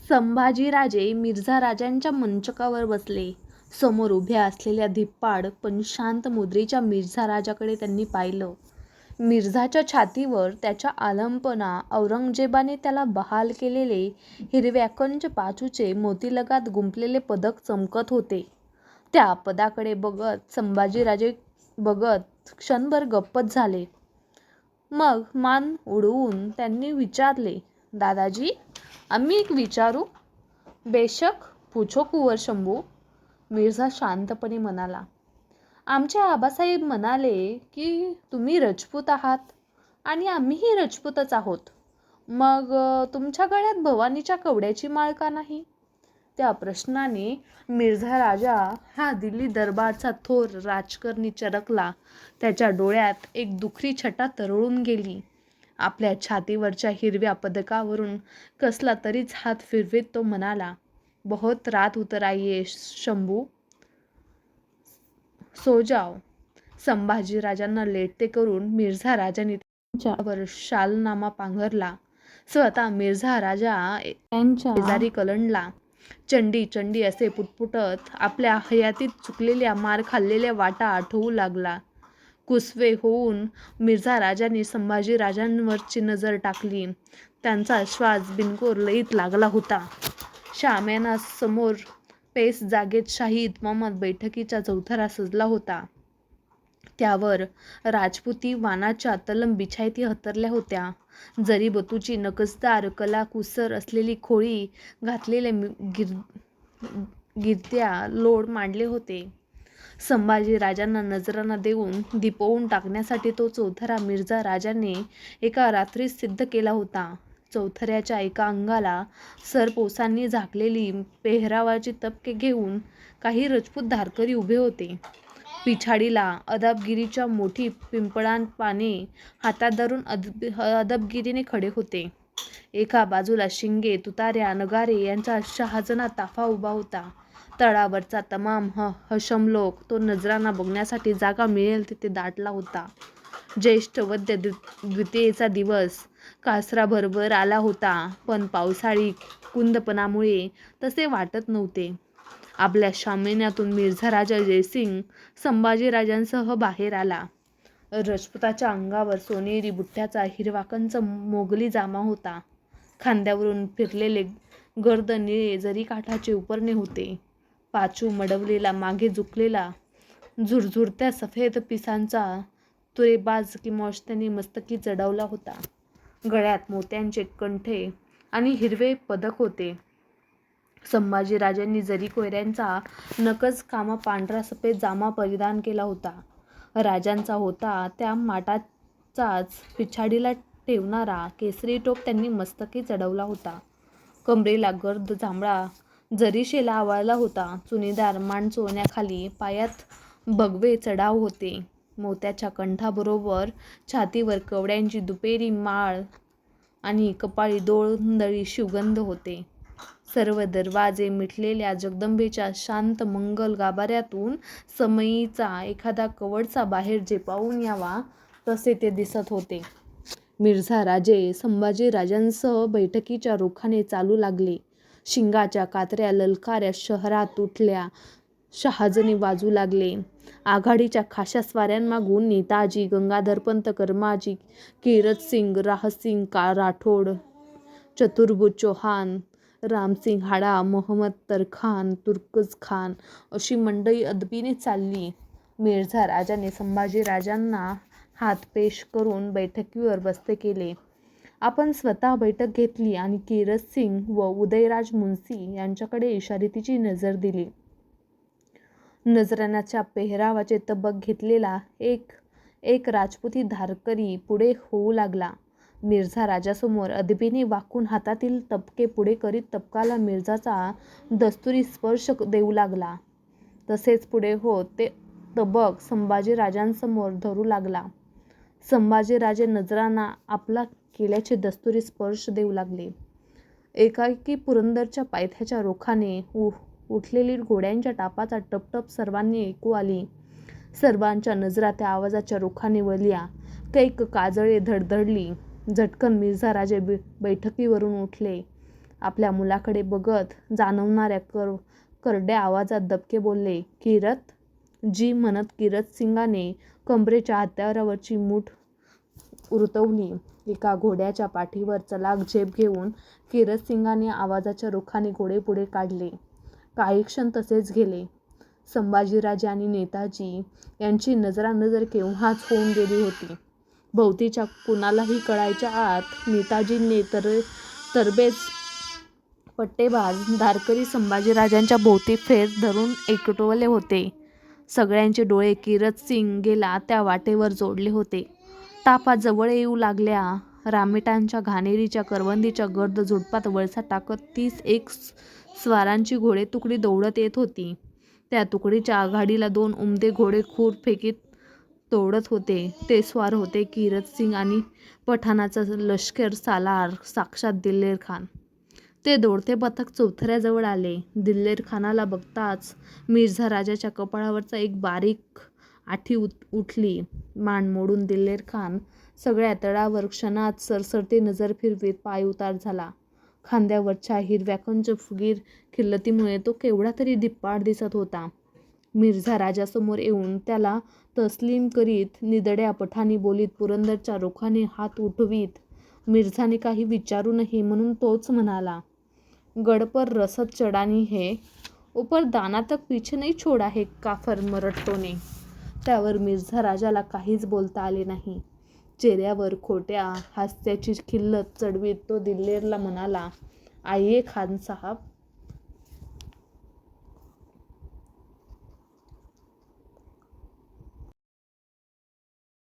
संभाजीराजे मिर्झा राजांच्या मंचकावर बसले. समोर उभ्या असलेल्या धिप्पाड पण शांत मुद्रेच्या मिर्झा राजाकडे त्यांनी पाहिलं. मिर्झाच्या छातीवर त्याच्या आलंपना औरंगजेबाने त्याला बहाल केलेले हिरव्या कंच पाचूचे मोतीलगात गुंफलेले पदक चमकत होते. त्या पदाकडे बघत संभाजीराजे बघत क्षणभर गप्पच झाले. मग मान उडवून त्यांनी विचारले, दादाजी, आम्ही एक विचारू? बेशक, पूछो कुंवर शंभू. मिर्झा शांतपणे म्हणाला. आमचे आबासाहेब म्हणाले की तुम्ही राजपूत आहात आणि आम्हीही राजपूतच आहोत. मग तुमच्या गळ्यात भवानीच्या कवड्याची माळ का नाही? त्या प्रश्नाने मिर्झा राजा हा दिल्ली दरबारचा थोर राजकारणी चरकला. त्याच्या डोळ्यात एक दुखरी छटा तरळून गेली. आपल्या छातीवरच्या हिरव्या पदकावरून कसला तरीच हात फिरवीत तो म्हणाला, बहुत रात उतर आई है शंभू, सो जाओ. संभाजीराजांना लेटते करून मिर्झा राजांनी त्यांच्यावर शालनामा पांघरला. स्वतः मिर्झा राजा त्यांच्या शेजारी कलंडला. चंडी चंडी असे पुटपुटत आपल्या हयातीत चुकलेल्या मार खाल्लेल्या वाटा आठवू लागला. कुसवे होऊन मिर्झा राजांनी संभाजीराजांवरची नजर टाकली. त्यांचा श्वास बिनकोर लयीत लागला होता. शामियानासमोर पेस जागेत शाही इतमामात बैठकीचा चौथरा सजला होता. त्यावर राजपुती वानाच्या तलम बिछायती हतरल्या होत्या. जरीबतूची नकसदार कलाकुसर असलेली खोळी घातलेल्या गिरत्या लोड मांडले होते. संभाजीराजांना नजराणा देऊन दिपवून टाकण्यासाठी तो चौथरा मिर्झा राजाने एका रात्रीत सिद्ध केला होता. चौथऱ्याच्या एका अंगाला सरपोसांनी झाकलेली पेहरावाची तबके घेऊन काही राजपूत धारकरी उभे होते. पिछाडीला अदबगिरीच्या मोठी पिंपळान पाने हातात धरून अदबगिरीने खडे होते. एका बाजूला शिंगे, तुतार्या, नगारे यांचा शहाजना ताफा उभा होता. तळावरचा तमाम हशमलोक तो नजराणा बघण्यासाठी जागा मिळेल तिथे दाटला होता. ज्येष्ठ वद्य द्वितीयेचा दिवस कासराभरभर आला होता, पण पावसाळी कुंदपणामुळे तसे वाटत नव्हते. आपल्या शामियानातून मिर्झा राजा जयसिंग संभाजीराजांसह बाहेर आला. राजपुताच्या अंगावर सोनेरी बुट्ट्याचा हिरवा कंच मोगली जामा होता. खांद्यावरून फिरलेले गर्द निळे जरीकाठाचे उपरणे होते. पाचू मडवलेला, मागे झुकलेला, झुरझुरत्या सफेद पिसांचा तुरेबाज किमोश त्यांनी मस्तकी चढवला होता. गळ्यात मोत्यांचे कंठे आणि हिरवे पदक होते. संभाजीराजांनी जरी कोयऱ्यांचा नकस कामा पांढरा सफेद जामा परिधान केला होता. राजांचा होता त्या माटाचाच पिछाडीला ठेवणारा केसरी टोप त्यांनी मस्तकी चढवला होता. कमरेला गर्द जांभळा जरीशेला आवळला होता. चुनीदार मांडचोळण्याखाली पायात भगवे चढाव होते. मोत्याच्या कंठाबरोबर छातीवर कवड्यांची दुपेरी माळ आणि कपाळी दोंदळी शिवगंध होते. सर्व दरवाजे मिटलेल्या जगदंबेच्या शांत मंगल गाभाऱ्यातून समईचा एखादा कवडसा बाहेर झेपावून यावा तसे ते दिसत होते. मिर्झा राजे संभाजीराजांसह बैठकीच्या रोखाने चालू लागले. शिंगाच्या कातऱ्या ललकाऱ्या शहरात उठल्या. शहाजणी वाजू लागले. आघाडीच्या खाशा स्वाऱ्यांमागून नेताजी, गंगाधरपंत कर्माजी, किरतसिंग, राहसिंग राठोड, चतुर्भुज चौहान, रामसिंग हाडा, मोहम्मद तरखान, तुर्कज खान अशी मंडळी अदबीने चालली. मिर्झा राजाने संभाजीराजांना हात पेश करून बैठकीवर बसते केले. आपण स्वतः बैठक घेतली आणि किरतसिंग व उदयराज मुन्सी यांच्याकडे इशारतीची नजर दिली. नजराण्याच्या पेहरावाचे तबक घेतलेला एक राजपुती धारकरी पुढे होऊ लागला. मिर्झा राजासमोर अदबीने वाकून हातातील तबके पुढे करीत तबकाला मिर्झाचा दस्तुरी स्पर्श देऊ लागला. तसेच पुढे होत ते तबक संभाजीराजांसमोर धरू लागला. संभाजीराजे नजराणा आपला केल्याचे दस्तुरी स्पर्श देऊ लागले. एकाएकी पुरंदरच्या पायथ्याच्या रोखाने उठलेली घोड्यांच्या टापाचा टपटप सर्वांनी ऐकू आली. सर्वांच्या नजरा त्या आवाजाच्या रोखाने वळल्या. कैक काजळे धडधडली. झटकन मिर्झा राजे बैठकीवरून उठले. आपल्या मुलाकडे बघत जाणवणाऱ्या करड्या आवाजात दबके बोलले, किरत जी म्हणत किरत सिंगाने कंबरेच्या हातावरची मूठ उरतवली. एका घोड्याच्या पाठीवर चलाख झेप घेऊन किरत सिंगाने आवाजाच्या रुखाने घोडे पुढे काढले. काही क्षण तसेच गेले. संभाजीराजे आणि नेताजी यांची नजरानजर केव्हाच होऊन गेली होती. भोवतीच्या कुणालाही कळायच्या आत नेताजींनी तरबेज पट्टेबाज धारकरी संभाजीराजांच्या भोवती फेर धरून एकवटले होते. सगळ्यांचे डोळे किरत सिंग गेला त्या वाटेवर जोडले होते. ताफा जवळ येऊ लागल्या. रामेटांच्या घाणेरीच्या करवंदीच्या गर्द झुडपात वळसा टाकत 31 स्वारांची घोडे तुकडी दौडत येत होती. त्या तुकडीच्या आघाडीला 2 उमदे घोडे खूर फेकीत दौडत होते. ते स्वार होते किरत सिंग आणि पठाणाचा लष्कर सालार, साक्षात दिलेर खान. ते दौडते पथक चौथऱ्याजवळ आले. दिलेर खानाला बघताच मिर्झा राजाच्या कपाळावरचा एक बारीक आठी उठली. मान मोडून दिलेर खान सगळ्या तळावर क्षणात सरसरती नजर फिरवीत पायउतार झाला. खांद्यावरच्या हिरव्या कंच फुगीर खिल्लतीमुळे तो केवढा तरी धिप्पाड दिसत होता. मिर्झा राजासमोर येऊन त्याला तस्लीम करीत निधड्या पठाणी बोलीत पुरंदरच्या रुखाने हात उठवीत मिर्झाने काही विचारू नये म्हणून तोच म्हणाला, गड पर रसद चढानी है, ऊपर दाना तक पीछे नहीं छोड़ा है काफर मरट्टों ने. त्यावर मिर्झा राजाला काहीच बोलता आले नाही. चेहऱ्यावर खोट्या हास्याची खिल्लत चढवीत तो दिल्लेरला म्हणाला, आइये खान साहब,